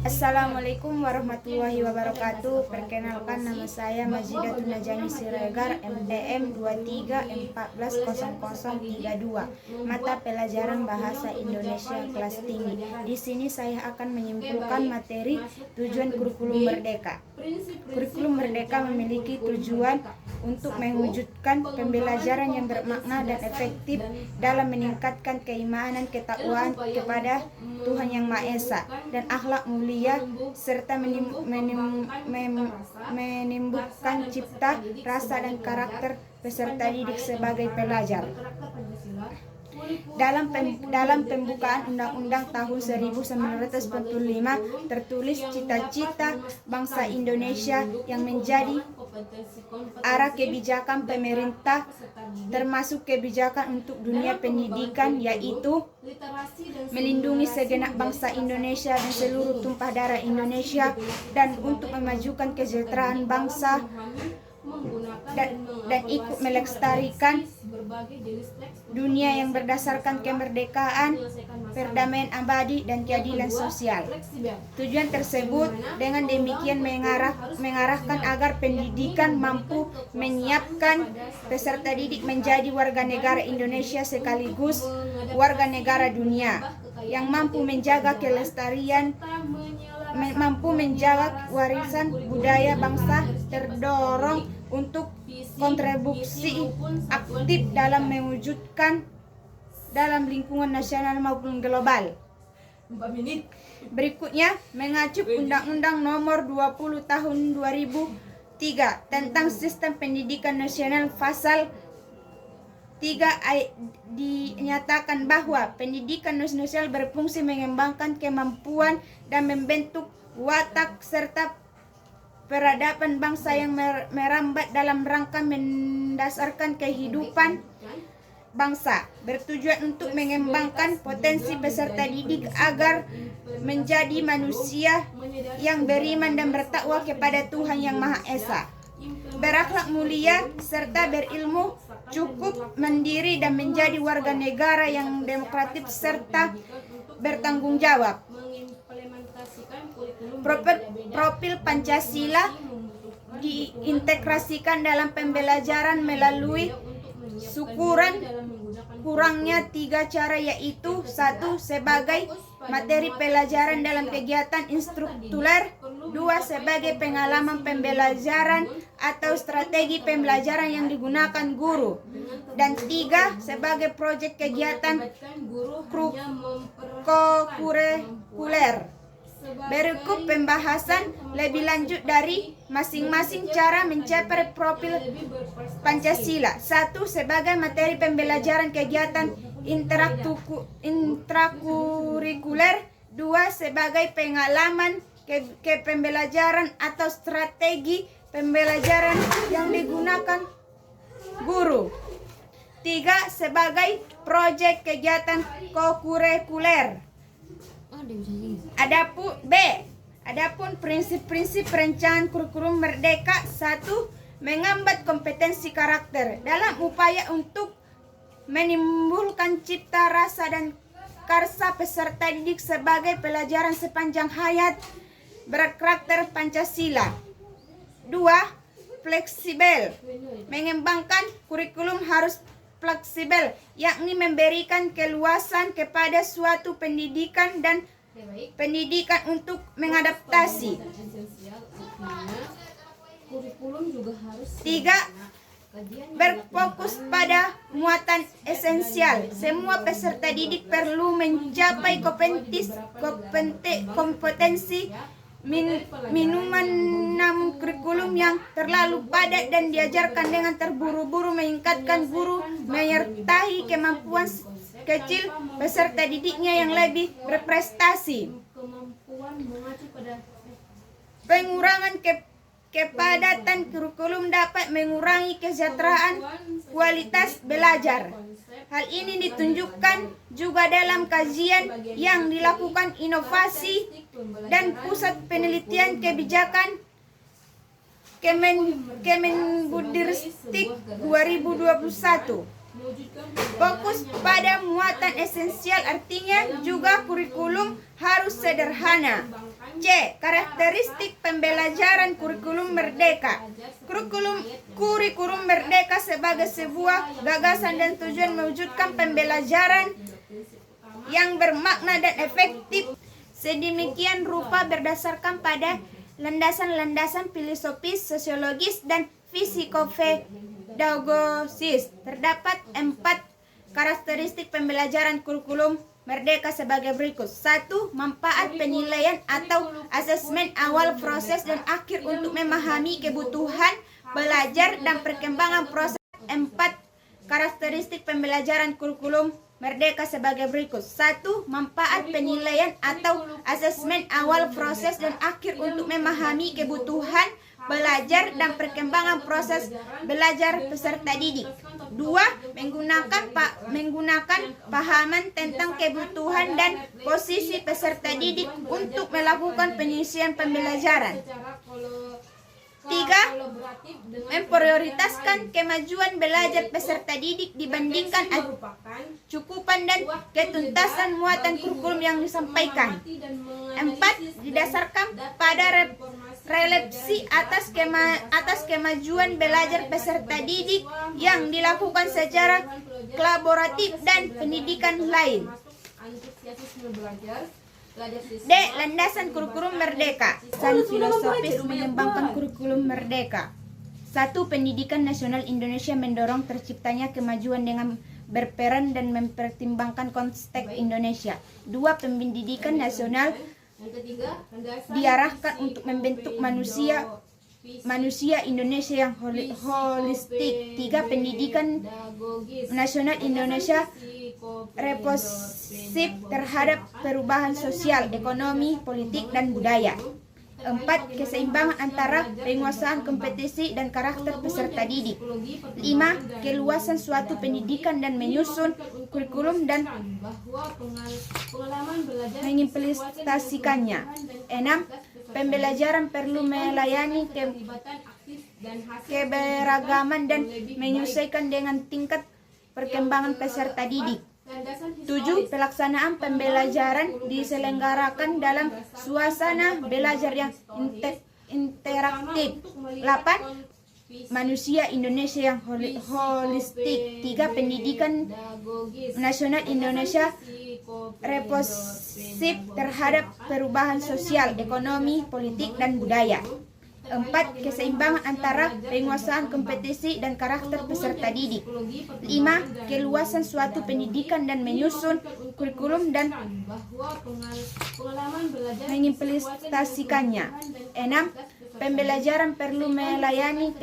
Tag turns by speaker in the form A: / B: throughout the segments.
A: Assalamualaikum warahmatullahi wabarakatuh. Perkenalkan, nama saya Majidatun Najami Siregar, MDM 23140032, mata pelajaran Bahasa Indonesia kelas tinggi. Di sini saya akan menyimpulkan materi tujuan kurikulum merdeka. Kurikulum merdeka memiliki tujuan untuk mewujudkan pembelajaran yang bermakna dan efektif dalam meningkatkan keimanan ketakwaan kepada Tuhan Yang Maha Esa dan akhlak mulia, serta menumbuhkan cipta, rasa, dan karakter peserta didik sebagai pelajar. Dalam pembukaan Undang-Undang tahun 1945 tertulis cita-cita bangsa Indonesia yang menjadi arah kebijakan pemerintah, termasuk kebijakan untuk dunia pendidikan, yaitu melindungi segenap bangsa Indonesia dan seluruh tumpah darah Indonesia, dan untuk memajukan kesejahteraan bangsa dan ikut melestarikan dunia yang berdasarkan kemerdekaan, perdamaian abadi, dan keadilan sosial. Tujuan tersebut dengan demikian mengarahkan agar pendidikan mampu menyiapkan peserta didik menjadi warga negara Indonesia sekaligus warga negara dunia yang mampu menjaga kelestarian, mampu menjaga warisan budaya bangsa, terdorong untuk kontribusi aktif dalam mewujudkan dalam lingkungan nasional maupun global. Berikutnya, mengacu Undang-Undang Nomor 20 Tahun 2003 tentang Sistem Pendidikan Nasional, pasal 3 dinyatakan bahwa pendidikan nasional berfungsi mengembangkan kemampuan dan membentuk watak serta peradaban bangsa yang merambat dalam rangka mendasarkan kehidupan bangsa, bertujuan untuk mengembangkan potensi peserta didik agar menjadi manusia yang beriman dan bertakwa kepada Tuhan Yang Maha Esa, berakhlak mulia serta berilmu, cukup mandiri, dan menjadi warga negara yang demokratis serta bertanggung jawab. Profil Pancasila diintegrasikan dalam pembelajaran melalui kurangnya 3 cara, yaitu 1. Sebagai materi pelajaran dalam kegiatan instrukturer, 2. Sebagai pengalaman pembelajaran atau strategi pembelajaran yang digunakan guru, dan 3. Sebagai proyek kegiatan kurikuler. Berikut pembahasan lebih lanjut dari masing-masing cara mencapai profil Pancasila. 1. Sebagai materi pembelajaran kegiatan intrakurikuler. 2. Sebagai pengalaman pembelajaran atau strategi pembelajaran yang digunakan guru. 3. Sebagai proyek kegiatan kokurikuler. Adapun prinsip-prinsip perencanaan kurikulum merdeka. 1. Mengemban kompetensi karakter dalam upaya untuk menimbulkan cipta, rasa, dan karsa peserta didik sebagai pelajaran sepanjang hayat berkarakter Pancasila. 2. Fleksibel. Mengembangkan kurikulum harus fleksibel, yakni memberikan keluasan kepada suatu pendidikan dan pendidikan untuk mengadaptasi. 3. Berfokus pada muatan esensial. Semua peserta didik perlu mencapai kompetensi minuman, namun kurikulum yang terlalu padat dan diajarkan dengan terburu-buru meningkatkan guru menyertai kemampuan kecil peserta didiknya yang lebih berprestasi. Pengurangan kepadatan kurikulum dapat mengurangi kesejahteraan kualitas belajar. Hal ini ditunjukkan juga dalam kajian yang dilakukan Inovasi dan Pusat Penelitian Kebijakan Kemendikbudristek 2021. Fokus pada muatan esensial artinya juga kurikulum harus sederhana, C. Karakteristik pembelajaran kurikulum merdeka. Kurikulum merdeka sebagai sebuah gagasan dan tujuan mewujudkan pembelajaran yang bermakna dan efektif sedemikian rupa berdasarkan pada landasan-landasan filosofis, sosiologis, dan fisikopedagogis. Terdapat 4 karakteristik pembelajaran kurikulum merdeka sebagai berikut. 1. Manfaat penilaian atau asesmen awal, proses dan akhir untuk memahami kebutuhan belajar dan perkembangan proses. 4 karakteristik pembelajaran kurikulum merdeka sebagai berikut. 1. Manfaat penilaian atau asesmen awal, proses dan akhir untuk memahami kebutuhan belajar dan perkembangan proses belajar peserta didik. 2. Menggunakan pahaman tentang kebutuhan dan posisi peserta didik untuk melakukan penyelesaian pembelajaran. 3. Memprioritaskan kemajuan belajar peserta didik dibandingkan cukupan dan ketuntasan muatan kurikulum yang disampaikan. 4. Didasarkan pada refleksi atas kemajuan belajar peserta didik yang dilakukan secara kolaboratif dan pendidikan lain. D. Landasan kurikulum merdeka. Landasan filosofis mengembangkan kurikulum merdeka. 1. Pendidikan nasional Indonesia mendorong terciptanya kemajuan dengan berperan dan mempertimbangkan konteks Indonesia. 2. Pendidikan nasional diarahkan untuk membentuk manusia Indonesia yang holistik. 3. Pendidikan nasional Indonesia responsif terhadap perubahan sosial, ekonomi, politik, dan budaya. 4. Keseimbangan antara penguasaan kompetisi dan karakter peserta didik. 5. Keluasan suatu pendidikan dan menyusun kurikulum dan mengimplementasikannya. 6. Pembelajaran perlu melayani keberagaman dan menyesuaikan dengan tingkat perkembangan peserta didik. 7. Pelaksanaan pembelajaran diselenggarakan dalam suasana belajar yang interaktif. 8. Manusia Indonesia yang holistik. 3. Pendidikan nasional Indonesia responsif terhadap perubahan sosial, ekonomi, politik, dan budaya. 4. Keseimbangan antara penguasaan kompetisi dan karakter peserta didik. 5. Keluasan suatu pendidikan dan menyusun kurikulum dan mengimplementasikannya. 6. Pembelajaran perlu melayani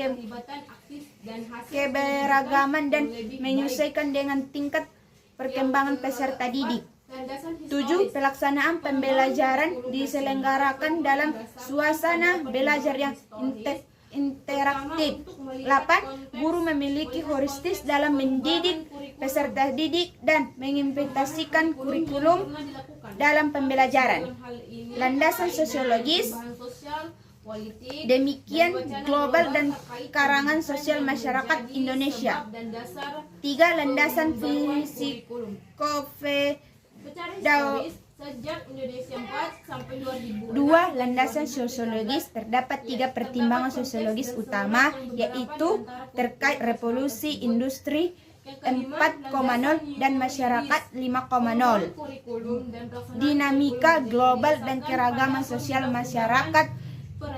A: keberagaman dan menyesuaikan dengan tingkat perkembangan peserta didik. 7. Pelaksanaan pembelajaran diselenggarakan dalam suasana belajar yang interaktif. 8. Guru memiliki holistis dalam mendidik peserta didik dan mengimplementasikan kurikulum dalam pembelajaran. Landasan sosiologis. Demikian global dan karangan sosial masyarakat Indonesia. 3. Landasan fisikopedagogis. 2. Landasan sosiologis. Terdapat 3 pertimbangan sosiologis utama, yaitu terkait revolusi industri 4.0 dan masyarakat 5.0, dinamika global dan keragaman sosial masyarakat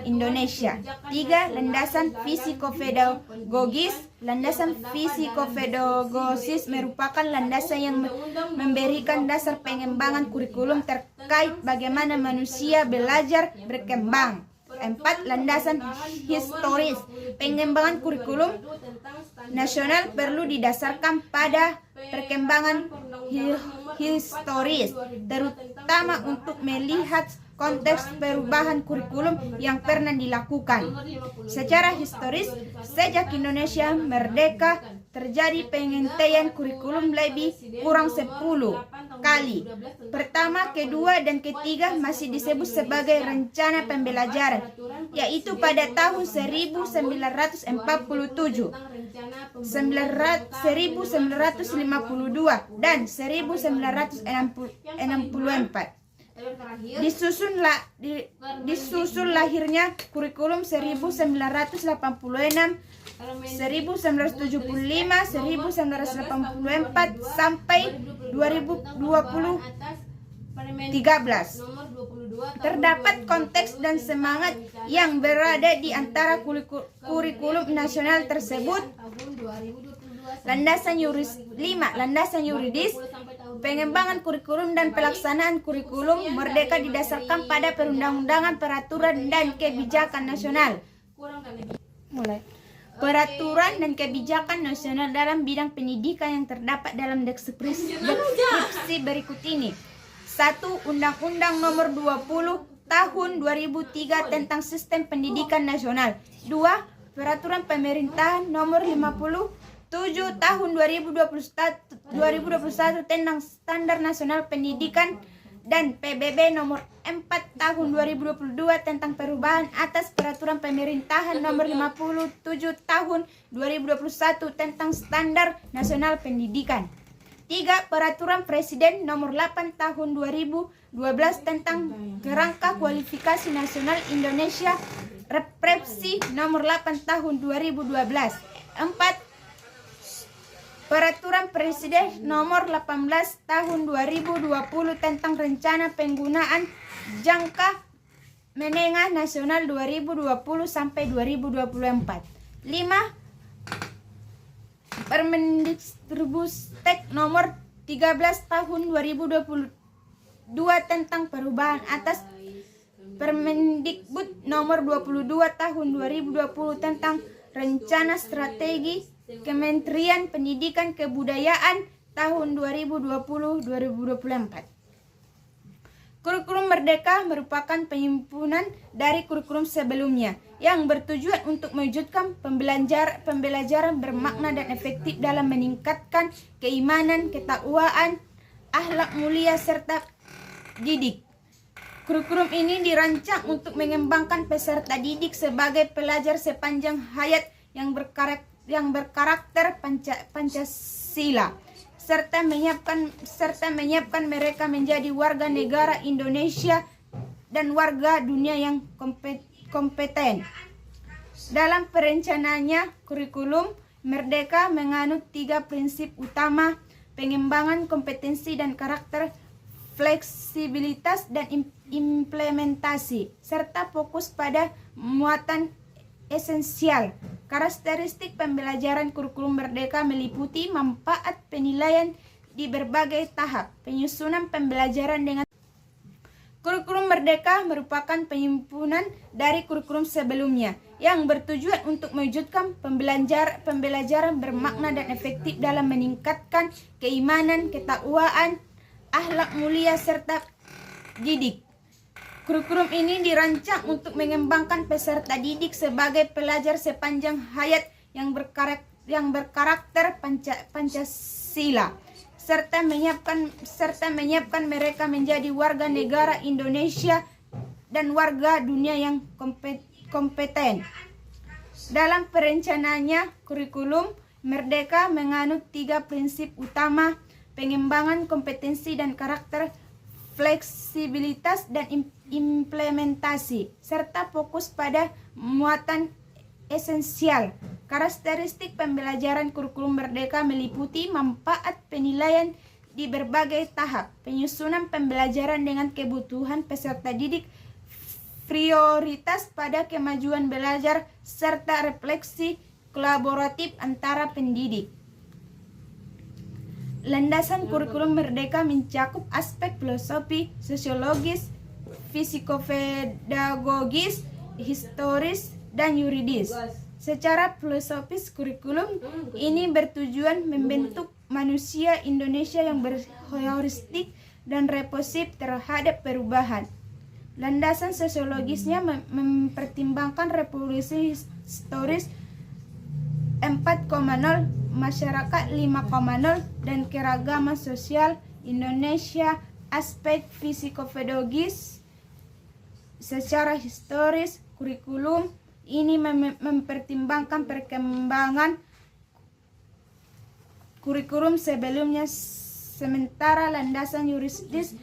A: Indonesia. 3. Landasan fisikopedagogis. Landasan fisikopedagogis merupakan landasan yang memberikan dasar pengembangan kurikulum terkait bagaimana manusia belajar berkembang. 4. Landasan historis. Pengembangan kurikulum nasional perlu didasarkan pada perkembangan historis, terutama untuk melihat konteks perubahan kurikulum yang pernah dilakukan. Secara historis, sejak Indonesia merdeka, terjadi pengintaian kurikulum lebih kurang 10 kali. Pertama, kedua, dan ketiga masih disebut sebagai rencana pembelajaran, yaitu pada tahun 1947, 1952, dan 1964. disusun lahirnya kurikulum 1986, 1975, 1984 sampai 2013. Terdapat konteks dan semangat yang berada di antara kurikulum nasional tersebut. Landasan yuridis, pengembangan kurikulum dan pelaksanaan kurikulum merdeka didasarkan pada perundang-undangan, peraturan dan kebijakan nasional. Peraturan dan kebijakan nasional dalam bidang pendidikan yang terdapat dalam deskripsi berikut ini. 1. Undang-Undang Nomor 20 Tahun 2003 tentang Sistem Pendidikan Nasional. 2. Peraturan Pemerintahan Nomor 57 Tahun 2021 tentang Standar Nasional Pendidikan dan PBB Nomor 4 Tahun 2022 tentang perubahan atas Peraturan Pemerintahan Nomor 57 Tahun 2021 tentang Standar Nasional Pendidikan. 3. Peraturan Presiden Nomor 8 Tahun 2012 tentang Kerangka Kualifikasi Nasional Indonesia Represi Nomor 8 Tahun 2012. 4. Peraturan Presiden Nomor 18 Tahun 2020 tentang Rencana Penggunaan Jangka Menengah Nasional 2020 sampai 2024. 5. Permendikbudristek Nomor 13 Tahun 2022 tentang perubahan atas Permendikbud Nomor 22 Tahun 2020 tentang Rencana Strategi Kementerian Pendidikan Kebudayaan tahun 2020-2024. Kurikulum Merdeka merupakan penyempurnaan dari kurikulum sebelumnya yang bertujuan untuk mewujudkan pembelajaran bermakna dan efektif dalam meningkatkan keimanan, ketakwaan, akhlak mulia serta didik. Kurikulum ini dirancang untuk mengembangkan peserta didik sebagai pelajar sepanjang hayat yang berkarakter Pancasila serta menyiapkan mereka menjadi warga negara Indonesia dan warga dunia yang kompeten. Dalam perencanaannya, kurikulum Merdeka menganut 3 prinsip utama: pengembangan kompetensi dan karakter, fleksibilitas dan implementasi, serta fokus pada muatan esensial. Karakteristik pembelajaran kurikulum Merdeka meliputi manfaat penilaian di berbagai tahap, penyusunan pembelajaran dengan kurikulum Merdeka merupakan penyempurnaan dari kurikulum sebelumnya yang bertujuan untuk mewujudkan pembelajaran bermakna dan efektif dalam meningkatkan keimanan, ketakwaan, akhlak mulia serta didik. Kurikulum ini dirancang untuk mengembangkan peserta didik sebagai pelajar sepanjang hayat yang berkarakter Pancasila serta menyiapkan mereka menjadi warga negara Indonesia dan warga dunia yang kompeten. Dalam perencanaannya, kurikulum Merdeka menganut 3 prinsip utama: pengembangan kompetensi dan karakter, fleksibilitas dan implementasi, serta fokus pada muatan esensial. Karakteristik pembelajaran kurikulum Merdeka meliputi manfaat penilaian di berbagai tahap, penyusunan pembelajaran dengan kebutuhan peserta didik, prioritas pada kemajuan belajar, serta refleksi kolaboratif antara pendidik. Landasan kurikulum Merdeka mencakup aspek filosofi, sosiologis, fisikopedagogis, historis, dan yuridis. Secara filosofis, kurikulum ini bertujuan membentuk manusia Indonesia yang berheuristik dan responsif terhadap perubahan. Landasan sosiologisnya mempertimbangkan revolusi historis 4.0, masyarakat 5.0, dan keragaman sosial Indonesia. Aspek fisikopedagogis, secara historis, kurikulum ini mempertimbangkan perkembangan kurikulum sebelumnya, sementara landasan yuridis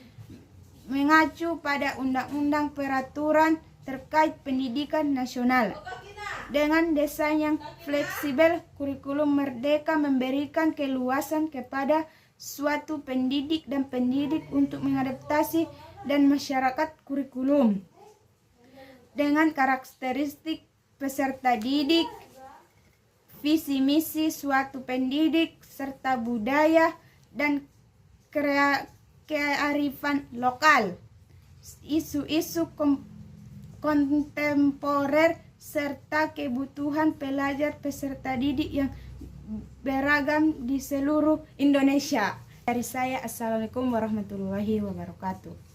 A: mengacu pada undang-undang peraturan terkait pendidikan nasional. Dengan desain yang fleksibel, kurikulum merdeka memberikan keluasan kepada suatu pendidik dan pendidik untuk mengadaptasi dan masyarakat kurikulum dengan karakteristik peserta didik, visi misi suatu pendidik, serta budaya dan kearifan lokal, isu-isu kontemporer, serta kebutuhan pelajar peserta didik yang beragam di seluruh Indonesia. Dari saya, Assalamualaikum warahmatullahi wabarakatuh.